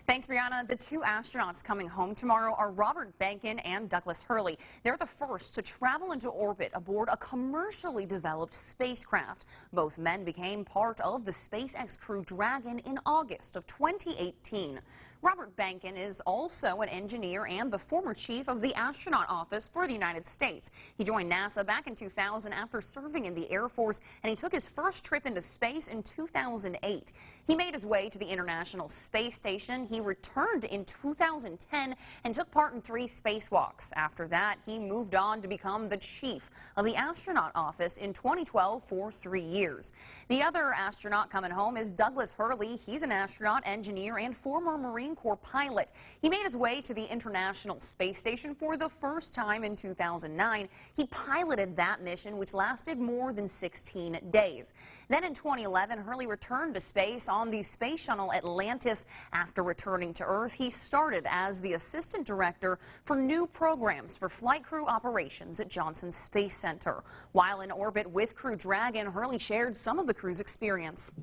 Thanks, Brianna. The two astronauts coming home tomorrow are Robert Behnken and Douglas Hurley. They're the first to travel into orbit aboard a commercially developed spacecraft. Both men became part of the SpaceX Crew Dragon in August of 2018. Robert Behnken is also an engineer and the former chief of the astronaut office for the United States. He joined NASA back in 2000 after serving in the Air Force, and he took his first trip into space in 2008. He made his way to the International Space Station. He returned in 2010 and took part in 3 spacewalks. After that, he moved on to become the chief of the astronaut office in 2012 for 3 years. The other astronaut coming home is Douglas Hurley. He's an astronaut, engineer, and former Marine Corps pilot. He made his way to the International Space Station for the first time in 2009. He piloted that mission, which lasted more than 16 days. Then in 2011, Hurley returned to space on the space shuttle Atlantis. After returning to Earth, he started as the assistant director for new programs for flight crew operations at Johnson Space Center. While in orbit with Crew Dragon, Hurley shared some of the crew's experience.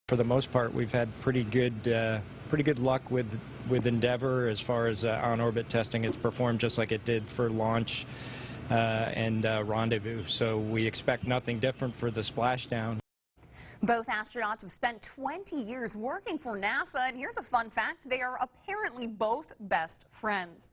For the most part, we've had pretty good luck with Endeavour as far as on-orbit testing. It's performed just like it did for launch and rendezvous. So we expect nothing different for the splashdown. Both astronauts have spent 20 years working for NASA, and here's a fun fact: they are apparently both best friends.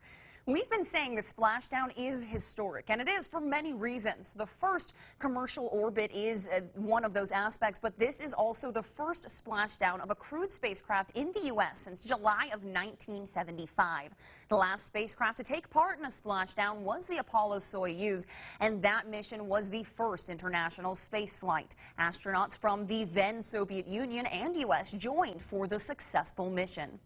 We've been saying the splashdown is historic, and it is for many reasons. The first commercial orbit is one of those aspects, but this is also the first splashdown of a crewed spacecraft in the U.S. since July of 1975. The last spacecraft to take part in a splashdown was the Apollo-Soyuz, and that mission was the first international space flight. Astronauts from the then Soviet Union and U.S. joined for the successful mission.